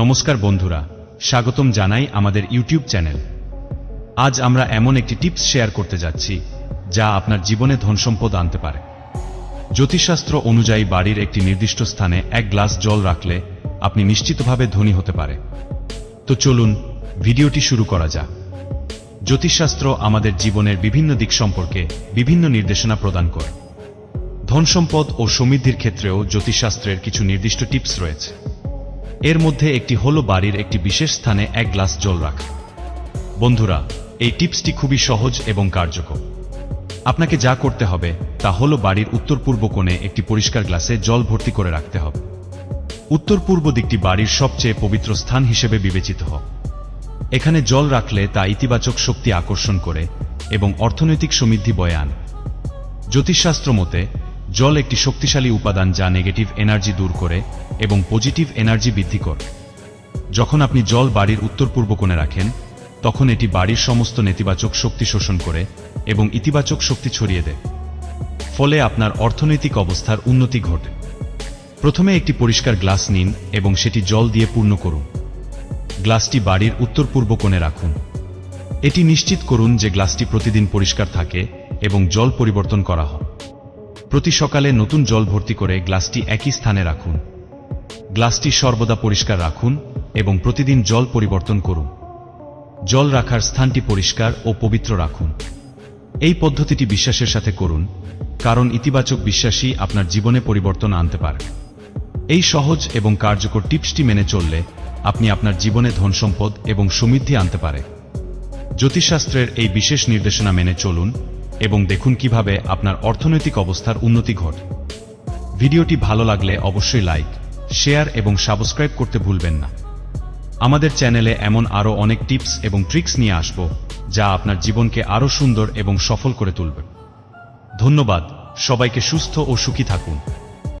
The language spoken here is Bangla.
নমস্কার বন্ধুরা, স্বাগতম জানাই আমাদের ইউটিউব চ্যানেল। আজ আমরা এমন একটি টিপস শেয়ার করতে যাচ্ছি যা আপনার জীবনে ধনসম্পদ আনতে পারে। জ্যোতিষশাস্ত্র অনুযায়ী বাড়ির একটি নির্দিষ্ট স্থানে এক গ্লাস জল রাখলে আপনি নিশ্চিতভাবে ধনী হতে পারে। তো চলুন ভিডিওটি শুরু করা যাক। জ্যোতিষশাস্ত্র আমাদের জীবনের বিভিন্ন দিক সম্পর্কে বিভিন্ন নির্দেশনা প্রদান করে। ধনসম্পদ ও সমৃদ্ধির ক্ষেত্রেও জ্যোতিষশাস্ত্রের কিছু নির্দিষ্ট টিপস রয়েছে। এর মধ্যে একটি হলো বাড়ির একটি বিশেষ স্থানে এক গ্লাস জল রাখা। বন্ধুরা, এই টিপসটি খুবই সহজ এবং কার্যকর। আপনাকে যা করতে হবে তা হলো বাড়ির উত্তর পূর্ব কোণে একটি পরিষ্কার গ্লাসে জল ভর্তি করে রাখতে হবে। উত্তর পূর্ব দিকটি বাড়ির সবচেয়ে পবিত্র স্থান হিসেবে বিবেচিত হয়। এখানে জল রাখলে তা ইতিবাচক শক্তি আকর্ষণ করে এবং অর্থনৈতিক সমৃদ্ধি বয়ে আনে। জ্যোতিষশাস্ত্র মতে জল একটি শক্তিশালী উপাদান যা নেগেটিভ এনার্জি দূর করে এবং পজিটিভ এনার্জি বৃদ্ধি করে। যখন আপনি জল বাড়ির উত্তর পূর্ব কোণে রাখেন তখন এটি বাড়ির সমস্ত নেতিবাচক শক্তি শোষণ করে এবং ইতিবাচক শক্তি ছড়িয়ে দেয়। ফলে আপনার অর্থনৈতিক অবস্থার উন্নতি ঘটে। প্রথমে একটি পরিষ্কার গ্লাস নিন এবং সেটি জল দিয়ে পূর্ণ করুন। গ্লাসটি বাড়ির উত্তর পূর্ব কোণে রাখুন। এটি নিশ্চিত করুন যে গ্লাসটি প্রতিদিন পরিষ্কার থাকে এবং জল পরিবর্তন করা হয়। প্রতি সকালে নতুন জল ভর্তি করে গ্লাসটি একই স্থানে রাখুন। গ্লাসটি সর্বদা পরিষ্কার রাখুন এবং প্রতিদিন জল পরিবর্তন করুন। জল রাখার স্থানটি পরিষ্কার ও পবিত্র রাখুন। এই পদ্ধতিটি বিশ্বাসের সাথে করুন, কারণ ইতিবাচক বিশ্বাসই আপনার জীবনে পরিবর্তন আনতে পারে। এই সহজ এবং কার্যকর টিপসটি মেনে চললে আপনি আপনার জীবনে ধনসম্পদ এবং সমৃদ্ধি আনতে পারে। জ্যোতিষশাস্ত্রের এই বিশেষ নির্দেশনা মেনে চলুন এবং দেখুন কিভাবে আপনার অর্থনৈতিক অবস্থার উন্নতি ঘটে। ভিডিওটি ভালো লাগলে অবশ্যই লাইক, শেয়ার এবং সাবস্ক্রাইব করতে ভুলবেন না। আমাদের চ্যানেলে এমন আরও অনেক টিপস এবং ট্রিক্স নিয়ে আসব যা আপনার জীবনকে আরও সুন্দর এবং সফল করে তুলবে। ধন্যবাদ, সবাইকে সুস্থ ও সুখী থাকুন।